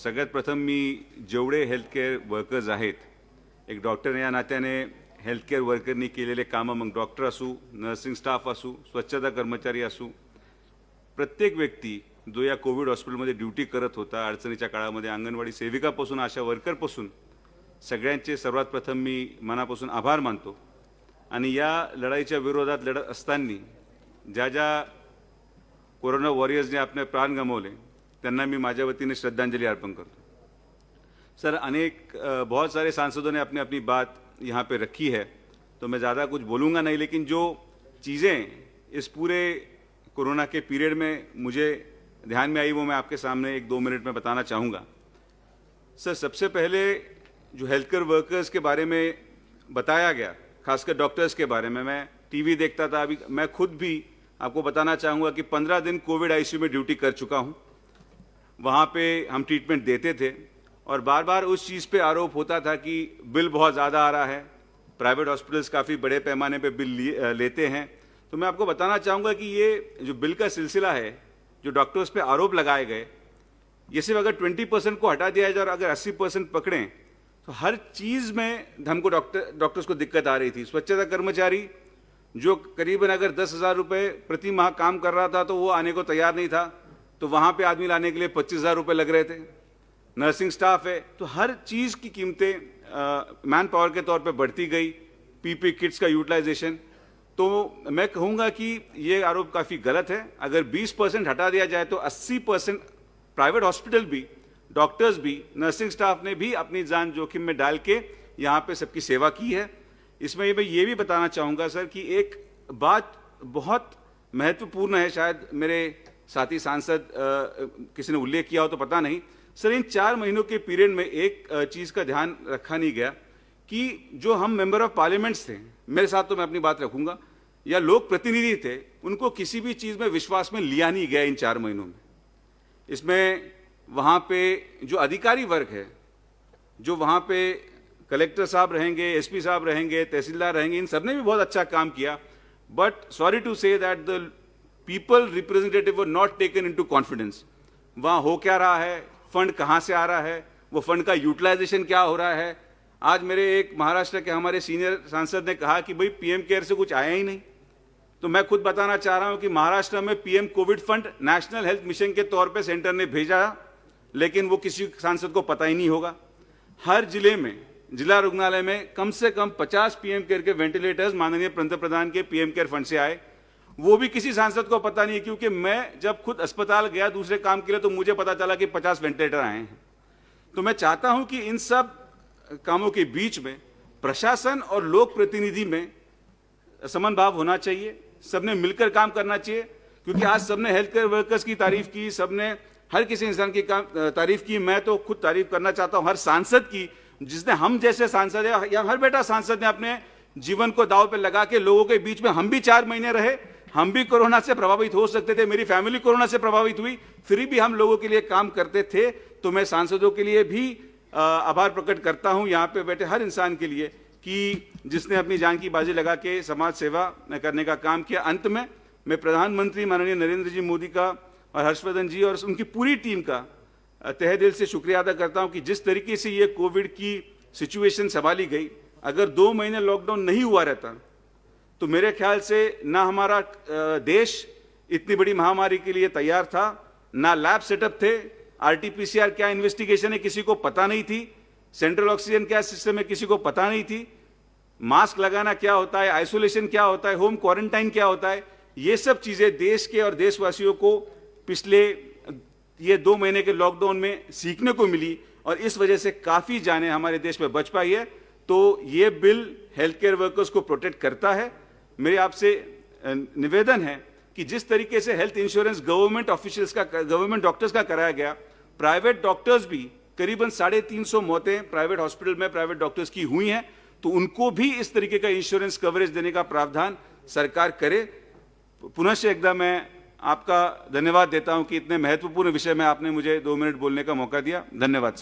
सगळ्यात प्रथम मी जेवढे हेल्थकेअर वर्कर्स आहेत, एक डॉक्टर या नात्याने हेल्थकेअर वर्करनी केलेले कामं, मग डॉक्टर असू, नर्सिंग स्टाफ असू, स्वच्छता कर्मचारी असू, प्रत्येक व्यक्ती जो या कोविड हॉस्पिटलमध्ये ड्युटी करत होता अडचणीच्या काळामध्ये, अंगणवाडी सेविकापासून आशा वर्करपासून सगळ्यांचे सर्वात प्रथम मी मनापासून आभार मानतो. आणि या लढाईच्या विरोधात लढत असताना ज्या ज्या कोरोना वॉरियर्सने आपले प्राण गमावले त्यांना मैं माझ्या वतीने श्रद्धांजलि अर्पण करता हूँ. सर, बहुत सारे सांसदों ने अपनी अपनी बात यहाँ पे रखी है, तो मैं ज़्यादा कुछ बोलूँगा नहीं, लेकिन जो चीज़ें इस पूरे कोरोना के पीरियड में मुझे ध्यान में आई वो मैं आपके सामने 1-2 मिनट में बताना चाहूँगा. सर, सबसे पहले जो हेल्थकेयर वर्कर्स के बारे में बताया गया, खासकर डॉक्टर्स के बारे में, मैं टीवी देखता था. अभी मैं खुद भी आपको बताना चाहूँगा कि 15 दिन कोविड आईसीयू में ड्यूटी कर चुका हूँ. वहाँ पे हम ट्रीटमेंट देते थे और बार बार उस चीज़ पे आरोप होता था कि बिल बहुत ज़्यादा आ रहा है, प्राइवेट हॉस्पिटल्स काफ़ी बड़े पैमाने पे बिल लेते हैं. तो मैं आपको बताना चाहूँगा कि ये जो बिल का सिलसिला है, जो डॉक्टर्स पे आरोप लगाए गए, ये सिर्फ अगर 20% को हटा दिया जाए और अगर 80% पकड़ें तो हर चीज़ में हमको डॉक्टर्स को दिक्कत आ रही थी. स्वच्छता कर्मचारी जो करीबन अगर 10,000 रुपये प्रति माह काम कर रहा था तो वो आने को तैयार नहीं था, तो वहाँ पे आदमी लाने के लिए 25,000 रुपये लग रहे थे. नर्सिंग स्टाफ है, तो हर चीज़ की कीमतें मैन पावर के तौर पे बढ़ती गई. पीपी किट्स का यूटिलाइजेशन, तो मैं कहूँगा कि ये आरोप काफ़ी गलत है. अगर 20% हटा दिया जाए तो 80% प्राइवेट हॉस्पिटल भी, डॉक्टर्स भी, नर्सिंग स्टाफ ने भी अपनी जान जोखिम में डाल के यहाँ पे सबकी सेवा की है. इसमें मैं ये भी बताना चाहूँगा सर कि एक बात बहुत महत्वपूर्ण है, शायद मेरे साथी सांसद किसी ने उल्लेख किया हो तो पता नहीं. सर, इन 4 महीनों के पीरियड में एक चीज़ का ध्यान रखा नहीं गया कि जो हम मेंबर ऑफ पार्लियामेंट्स थे, मेरे साथ तो मैं अपनी बात रखूंगा, या लोक प्रतिनिधि थे, उनको किसी भी चीज़ में विश्वास में लिया नहीं गया इन 4 महीनों में. इसमें वहाँ पे जो अधिकारी वर्ग है, जो वहाँ पे कलेक्टर साहब रहेंगे, एसपी साहब रहेंगे, तहसीलदार रहेंगे, इन सब ने भी बहुत अच्छा काम किया. But sorry to say that the people representative were not taken into confidence. वहाँ हो क्या रहा है, फंड कहाँ से आ रहा है, वो फंड का यूटिलाइजेशन क्या हो रहा है. आज मेरे एक महाराष्ट्र के हमारे सीनियर सांसद ने कहा कि भाई पीएम केयर से कुछ आया ही नहीं. तो मैं खुद बताना चाह रहा हूँ कि महाराष्ट्र में PM Covid fund national health mission के तौर पे सेंटर ने भेजा, लेकिन वो किसी सांसद को पता ही नहीं होगा. हर जिले में, जिला रुग्णालय में कम से कम 50 पीएम केयर के वेंटिलेटर्स माननीय पंतप्रधान के पीएम केयर फंड से आए, वो भी किसी सांसद को पता नहीं है. क्योंकि मैं जब खुद अस्पताल गया दूसरे काम के लिए तो मुझे पता चला कि 50 वेंटिलेटर आए हैं. तो मैं चाहता हूं कि इन सब कामों के बीच में प्रशासन और लोक प्रतिनिधि में समन्वय होना चाहिए, सबने मिलकर काम करना चाहिए. क्योंकि आज सबने हेल्थ केयर वर्कर्स की तारीफ की, सबने हर किसी इंसान की तारीफ की. मैं तो खुद तारीफ करना चाहता हूं हर सांसद की, जिसने, हम जैसे सांसद है या हर बेटा सांसद ने अपने जीवन को दांव पे लगा के लोगों के बीच में, हम भी 4 महीने रहे, हम भी कोरोना से प्रभावित हो सकते थे, मेरी फैमिली कोरोना से प्रभावित हुई, फिर भी हम लोगों के लिए काम करते थे. तो मैं सांसदों के लिए भी आभार प्रकट करता हूं, यहाँ पे बैठे हर इंसान के लिए, कि जिसने अपनी जान की बाजी लगा के समाज सेवा करने का काम किया. अंत में मैं प्रधानमंत्री माननीय नरेंद्र जी मोदी का और हर्षवर्धन जी और उनकी पूरी टीम का तहे दिल से शुक्रिया अदा करता हूं कि जिस तरीके से ये कोविड की सिचुएशन संभाली गई. अगर 2 महीने लॉकडाउन नहीं हुआ रहता तो मेरे ख्याल से ना हमारा देश इतनी बड़ी महामारी के लिए तैयार था, ना लैब सेटअप थे, आरटीपीसीआर क्या इन्वेस्टिगेशन है किसी को पता नहीं थी, सेंट्रल ऑक्सीजन क्या सिस्टम है किसी को पता नहीं थी, मास्क लगाना क्या होता है, आइसोलेशन क्या होता है, होम क्वारंटाइन क्या होता है. ये सब चीज़ें देश के और देशवासियों को पिछले ये 2 महीने के लॉकडाउन में सीखने को मिली और इस वजह से काफ़ी जानें हमारे देश में बच पाई है. तो ये बिल हेल्थ केयर वर्कर्स को प्रोटेक्ट करता है. मेरे आपसे निवेदन है कि जिस तरीके से हेल्थ इंश्योरेंस गवर्नमेंट ऑफिशियल्स का, गवर्नमेंट डॉक्टर्स का कराया गया, प्राइवेट डॉक्टर्स भी करीबन 350 मौतें प्राइवेट हॉस्पिटल में प्राइवेट डॉक्टर्स की हुई हैं, तो उनको भी इस तरीके का इंश्योरेंस कवरेज देने का प्रावधान सरकार करे. पुनः एकदा मैं आपका धन्यवाद देता हूं कि इतने महत्वपूर्ण विषय में आपने मुझे 2 मिनट बोलने का मौका दिया. धन्यवाद.